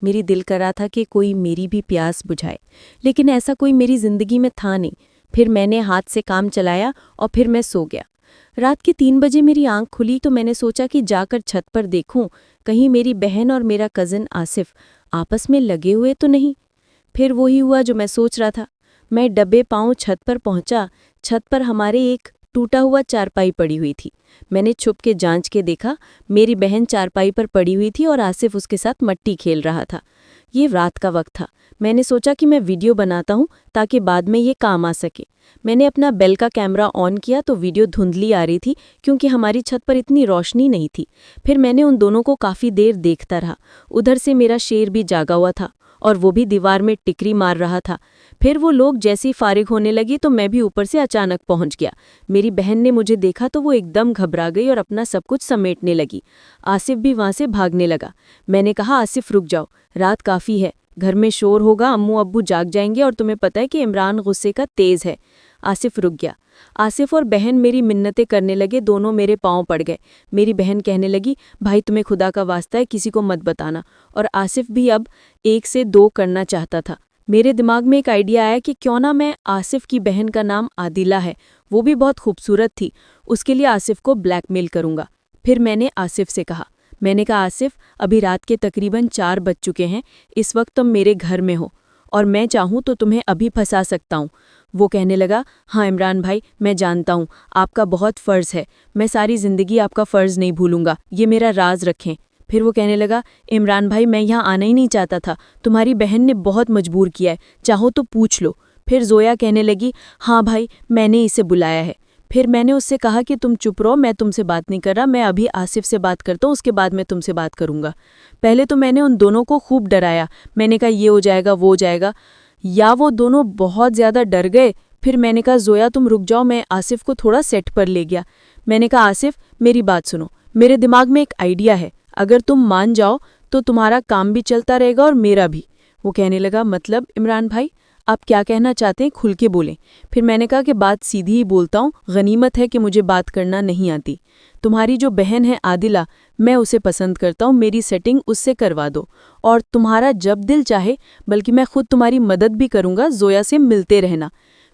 मेरी दिल कर रहा था कि कोई मेरी भी प्यास बुझाए, लेकिन ऐसा कोई मेरी जिंदगी में था नहीं। फिर मैंने हाथ से काम चलाया और फिर मैं सो गया। रात के 3 बजे मेरी आंख खुली तो मैंने सोचा कि जाकर छत पर देखूं, कहीं मेरी बहन और मेरा कज़न आसिफ आपस में लगे हुए तो नहीं। फिर वही हुआ जो मैं सोच रहा था। मैं डब्बे पाँव छत पर पहुंचा। छत पर हमारे एक टूटा हुआ चारपाई पड़ी हुई थी। मैंने छुप के जांच के देखा, मेरी बहन चारपाई पर पड़ी हुई थी और आसिफ उसके साथ मट्टी खेल रहा था। ये रात का वक्त था। मैंने सोचा कि मैं वीडियो बनाता हूँ ताकि बाद में ये काम आ सके। मैंने अपना बेल का कैमरा ऑन किया तो वीडियो धुंधली आ रही थी क्योंकि हमारी छत पर इतनी रोशनी नहीं थी। फिर मैंने उन दोनों को काफ़ी देर देखता रहा। उधर से मेरा शेर भी जागा हुआ था और वो भी दीवार में टिकरी मार रहा था। फिर वो लोग जैसे ही फारिग होने लगी तो मैं भी ऊपर से अचानक पहुंच गया। मेरी बहन ने मुझे देखा तो वो एकदम घबरा गई और अपना सब कुछ समेटने लगी। आसिफ भी वहां से भागने लगा। मैंने कहा, आसिफ रुक जाओ, रात काफ़ी है, घर में शोर होगा, अम्मू अब्बू जाग जाएंगे और तुम्हें पता है कि इमरान गुस्से का तेज है। आसिफ रुक गया। आसिफ और बहन मेरी मिन्नतें करने लगे, दोनों मेरे पांव पड़ गए। मेरी बहन कहने लगी, भाई तुम्हें खुदा का वास्ता है, किसी को मत बताना। और आसिफ भी अब 1 से 2 करना चाहता था। मेरे दिमाग में एक आइडिया आया कि क्यों ना मैं आसिफ की बहन का नाम आदिला है, वो भी बहुत खूबसूरत थी, उसके लिए आसिफ को ब्लैकमेल करूंगा। फिर मैंने आसिफ से कहा, आसिफ अभी रात के तकरीबन 4 बज चुके हैं, इस वक्त तुम मेरे घर में हो और मैं चाहूँ तो तुम्हें अभी फंसा सकता हूँ। वो कहने लगा, हाँ इमरान भाई, मैं जानता हूँ आपका बहुत फ़र्ज़ है, मैं सारी ज़िंदगी आपका फ़र्ज़ नहीं भूलूंगा, ये मेरा राज रखें। फिर वो कहने लगा, इमरान भाई मैं यहाँ आना ही नहीं चाहता था, तुम्हारी बहन ने बहुत मजबूर किया है, चाहो तो पूछ लो। फिर जोया कहने लगी, हाँ भाई मैंने इसे बुलाया है। फिर मैंने उससे कहा कि तुम चुप रहो, मैं तुमसे बात नहीं कर रहा, मैं अभी आसिफ से बात करता हूँ, उसके बाद मैं तुमसे बात करूँगा। पहले तो मैंने उन दोनों को खूब डराया, मैंने कहा ये हो जाएगा वो हो जाएगा, या वो दोनों बहुत ज़्यादा डर गए। फिर मैंने कहा, जोया तुम रुक जाओ, मैं आसिफ को थोड़ा सेट पर ले गया। मैंने कहा, आसिफ मेरी बात सुनो, मेरे दिमाग में एक आइडिया है, अगर तुम मान जाओ तो तुम्हारा काम भी चलता रहेगा और मेरा भी। वो कहने लगा, मतलब इमरान भाई आप क्या कहना चाहते हैं, खुल के बोलें। फिर मैंने कहा कि बात सीधी ही बोलता हूँ, गनीमत है कि मुझे बात करना नहीं आती। तुम्हारी जो बहन है आदिला, मैं उसे पसंद करता हूँ, मेरी सेटिंग उससे करवा दो और तुम्हारा जब दिल चाहे, बल्कि मैं खुद तुम्हारी मदद भी करूँगा, जोया से मिलते रहना।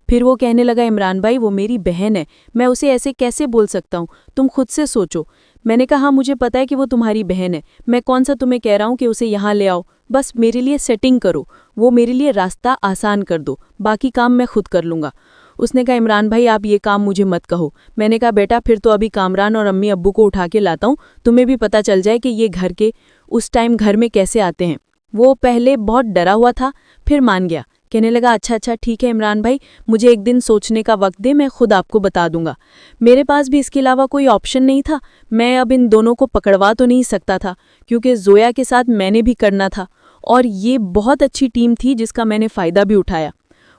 फिर वो कहने लगा, इमरान भाई वो मेरी बहन है, मैं उसे ऐसे कैसे बोल सकता हूँ, तुम खुद से सोचो। मैंने कहा, हाँ मुझे पता है कि वो तुम्हारी बहन है, मैं कौन सा तुम्हें कह रहा हूँ कि उसे यहाँ ले आओ, बस मेरे लिए सेटिंग करो, वो मेरे लिए रास्ता आसान कर दो, बाकी काम मैं खुद कर लूँगा। उसने कहा, इमरान भाई आप ये काम मुझे मत कहो। मैंने कहा, बेटा फिर तो अभी कामरान और अम्मी अब्बू को उठा के लाता हूँ, तुम्हें भी पता चल जाए कि ये घर के उस टाइम घर में कैसे आते हैं। वो पहले बहुत डरा हुआ था, फिर मान गया, कहने लगा, अच्छा ठीक है इमरान भाई, मुझे एक दिन सोचने का वक्त दे, मैं खुद आपको बता दूंगा। मेरे पास भी इसके अलावा कोई ऑप्शन नहीं था, मैं अब इन दोनों को पकड़वा तो नहीं सकता था क्योंकि जोया के साथ मैंने भी करना था और ये बहुत अच्छी टीम थी जिसका मैंने फ़ायदा भी उठाया।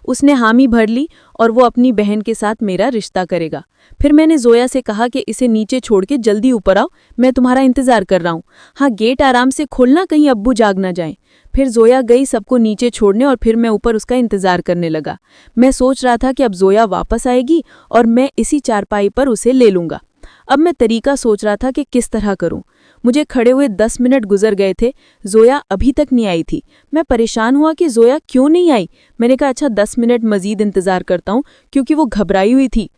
उसने हामी भर ली और वो अपनी बहन के साथ मेरा रिश्ता करेगा। फिर मैंने जोया से कहा कि इसे नीचे छोड़ के जल्दी ऊपर आओ, मैं तुम्हारा इंतज़ार कर रहा हूँ, हाँ गेट आराम से खोलना, कहीं अब्बू जाग ना जाएं। फिर जोया गई सबको नीचे छोड़ने और फिर मैं ऊपर उसका इंतज़ार करने लगा। मैं सोच रहा था कि अब जोया वापस आएगी और मैं इसी चारपाई पर उसे ले लूँगा। अब मैं तरीका सोच रहा था कि किस तरह करूं। मुझे खड़े हुए 10 मिनट गुजर गए थे, जोया अभी तक नहीं आई थी। मैं परेशान हुआ कि जोया क्यों नहीं आई। मैंने कहा, अच्छा 10 मिनट मजीद इंतज़ार करता हूं, क्योंकि वो घबराई हुई थी।